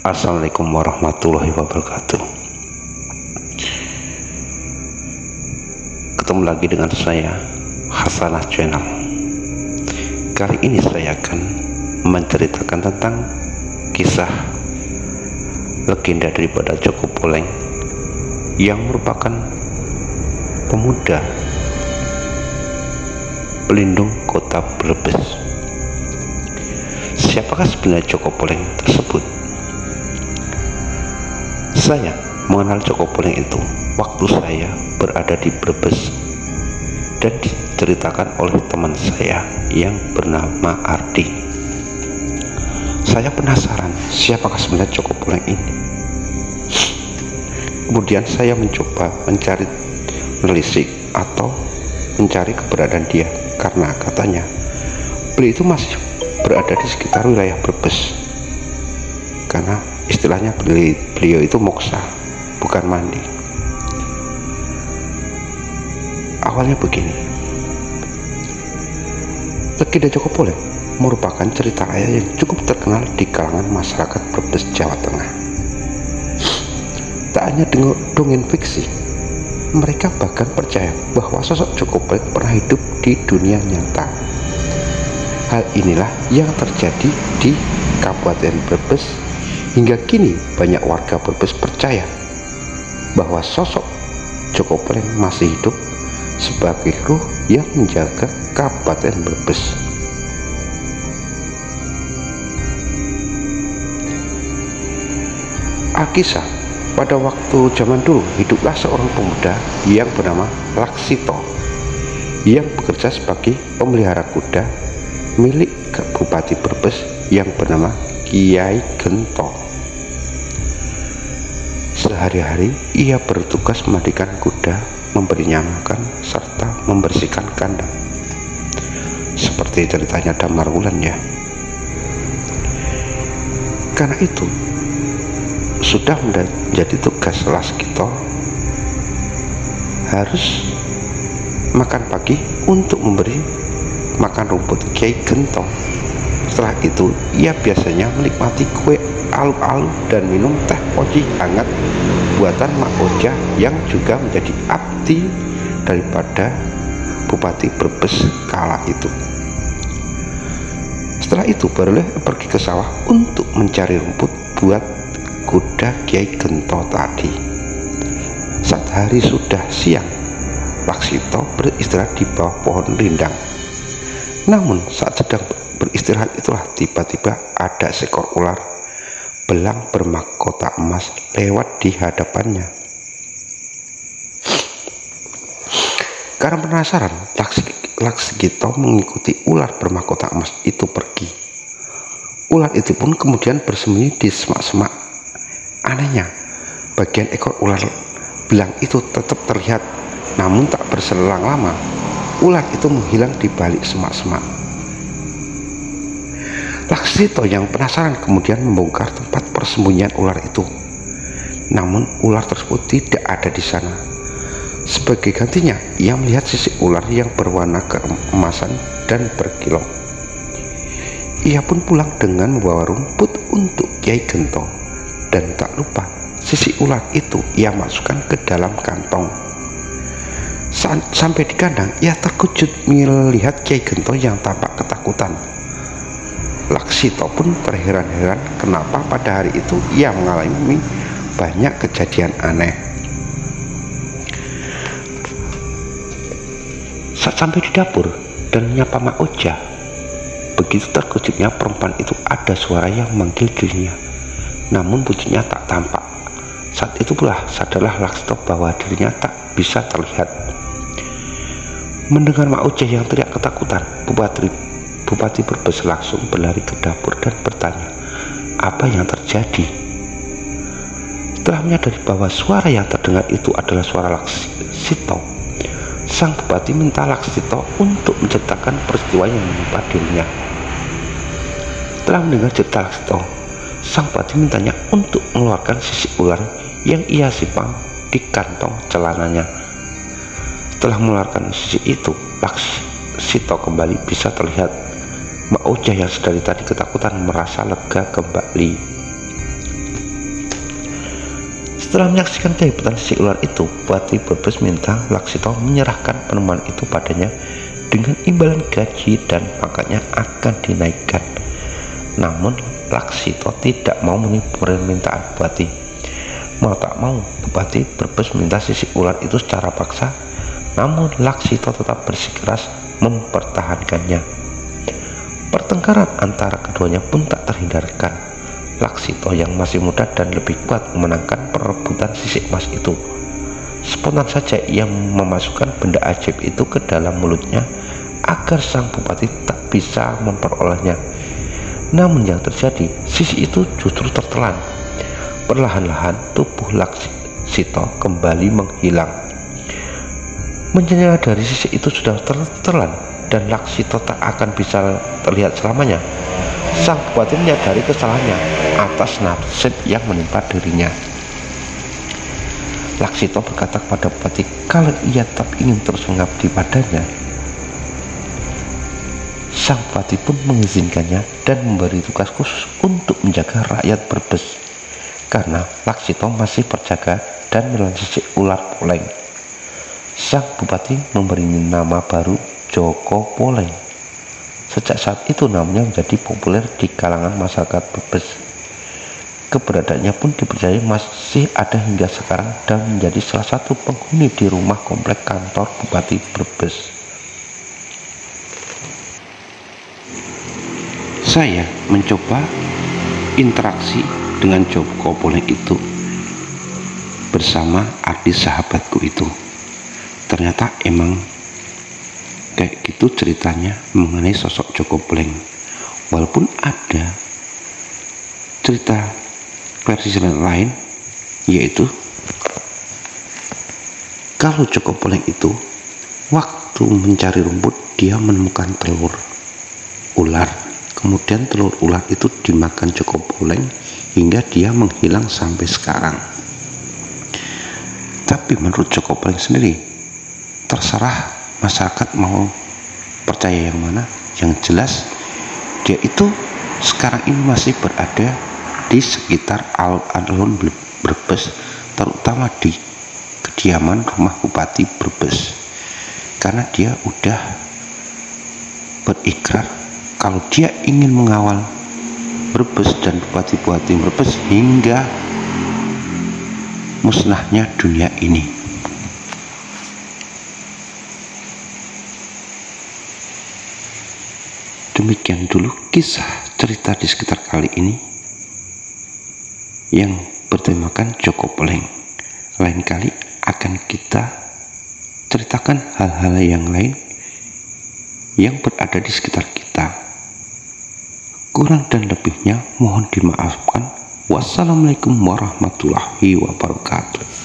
Assalamualaikum warahmatullahi wabarakatuh. Ketemu lagi dengan saya, Hasanah Channel. Kali ini saya akan menceritakan tentang kisah legenda daripada Joko Poleng yang merupakan pemuda pelindung kota Brebes. Siapakah sebenarnya Joko Poleng tersebut? Saya mengenal Joko Poleng itu waktu saya berada di Brebes dan diceritakan oleh teman saya yang bernama Ardi. Saya penasaran siapakah sebenarnya Joko Poleng ini. Kemudian saya mencoba menelisik atau mencari keberadaan dia, karena katanya beliau itu masih berada di sekitar wilayah Brebes, karena istilahnya beliau itu moksa, bukan mandi. Awalnya begini, legenda Joko Poleng merupakan cerita ayah yang cukup terkenal di kalangan masyarakat Brebes, Jawa Tengah. Tak hanya dongeng fiksi, mereka bahkan percaya bahwa sosok Joko Poleng pernah hidup di dunia nyata. Hal inilah yang terjadi di Kabupaten Brebes. Hingga kini banyak warga Brebes percaya bahwa sosok Joko Poleng masih hidup sebagai ruh yang menjaga Kabupaten Brebes. Alkisah, pada waktu zaman dulu hiduplah seorang pemuda yang bernama Laksito yang bekerja sebagai pemelihara kuda milik Bupati Brebes yang bernama Kiai Gento. Sehari-hari ia bertugas memandikan kuda, memberinya makan, serta membersihkan kandang. Seperti ceritanya Damar Wulan ya. Karena itu sudah menjadi tugas Laksito harus makan pagi untuk memberi makan rumput Kiai Gento. Setelah itu ia biasanya menikmati kue alu-alu dan minum teh oji hangat buatan Mak Oja yang juga menjadi abdi daripada Bupati Brebes kala itu. Setelah itu barulah pergi ke sawah untuk mencari rumput buat kuda Kiai Gento tadi. Saat hari sudah siang, Laksito beristirahat di bawah pohon rindang. Namun saat sedang beristirahat itulah tiba-tiba ada seekor ular belang bermahkota emas lewat di hadapannya. Karena penasaran, Laksito mengikuti ular bermahkota emas itu pergi. Ular itu pun kemudian bersembunyi di semak-semak. Anehnya, bagian ekor ular belang itu tetap terlihat, namun tak berselang lama ular itu menghilang di balik semak-semak. Laksito yang penasaran kemudian membongkar tempat persembunyian ular itu. Namun ular tersebut tidak ada di sana. Sebagai gantinya, ia melihat sisik ular yang berwarna keemasan dan berkilau. Ia pun pulang dengan membawa rumput untuk Kiai Gento, dan tak lupa sisik ular itu ia masukkan ke dalam kantong. Saat sampai di kandang, ia terkejut melihat Kiai Gento yang tampak ketakutan. Laksito pun terheran-heran kenapa pada hari itu ia mengalami banyak kejadian aneh. Saat sampai di dapur dan menyapa Mak Oja, begitu terkejutnya perempuan itu ada suara yang memanggil dirinya, namun wujudnya tak tampak. Saat itu pula sadarlah Laksito bahwa dirinya tak bisa terlihat. Mendengar Mak Oja yang teriak ketakutan, Bupati Brebes langsung berlari ke dapur dan bertanya apa yang terjadi. Setelah menyadari bahwa suara yang terdengar itu adalah suara Laksito, sang bupati minta Laksito untuk menceritakan peristiwa yang menimpa dirinya. Setelah mendengar cerita Laksito, sang bupati mintanya untuk mengeluarkan sisik ular yang ia simpan di kantong celananya. Setelah mengeluarkan sisik itu, Laksito kembali bisa terlihat. Mak Oja yang sedari tadi ketakutan merasa lega kembali. Setelah menyaksikan kehebatan si ular itu, Bupati Brebes minta Laksito menyerahkan penemuan itu padanya dengan imbalan gaji dan pangkatnya akan dinaikkan. Namun Laksito tidak mau memenuhi permintaan Bupati. Mau tak mau, Bupati Brebes minta sisik ular itu secara paksa, namun Laksito tetap bersikeras mempertahankannya. Pertengkaran antara keduanya pun tak terhindarkan. Laksito yang masih muda dan lebih kuat memenangkan perebutan sisik emas itu. Spontan saja ia memasukkan benda ajaib itu ke dalam mulutnya agar sang bupati tak bisa memperolehnya. Namun yang terjadi, sisik itu justru tertelan. Perlahan-lahan tubuh Laksito kembali menghilang. Menyadari sisik itu sudah tertelan dan Laksito tak akan bisa terlihat selamanya, sang bupati menyadari kesalahannya atas nasib yang menimpa dirinya. Laksito berkata kepada bupati kalau ia tetap ingin terus mengabdi padanya. Sang bupati pun mengizinkannya dan memberi tugas khusus untuk menjaga rakyat Brebes, karena Laksito masih berjaga dan menelan sisik ular poleng. Sang bupati memberi nama baru Joko Poleng. Sejak saat itu namanya menjadi populer di kalangan masyarakat Brebes. Keberadaannya pun dipercaya masih ada hingga sekarang dan menjadi salah satu penghuni di rumah komplek kantor Bupati Brebes. Saya mencoba interaksi dengan Joko Poleng itu bersama artis sahabatku itu. Ternyata emang kayak gitu ceritanya mengenai sosok Joko Poleng. Walaupun ada cerita versi lain, yaitu kalau Joko Poleng itu waktu mencari rumput dia menemukan telur ular, kemudian telur ular itu dimakan Joko Poleng hingga dia menghilang sampai sekarang. Tapi menurut Joko Poleng sendiri, terserah masyarakat mau percaya yang mana. Yang jelas dia itu sekarang ini masih berada di sekitar alun-alun Brebes, terutama di kediaman rumah Bupati Brebes, karena dia udah berikrar kalau dia ingin mengawal Brebes dan bupati-bupati Brebes hingga musnahnya dunia ini. Demikian dulu kisah cerita di sekitar kali ini yang bertemakan Joko Poleng. Lain kali akan kita ceritakan hal-hal yang lain yang berada di sekitar kita. Kurang dan lebihnya mohon dimaafkan. Wassalamualaikum warahmatullahi wabarakatuh.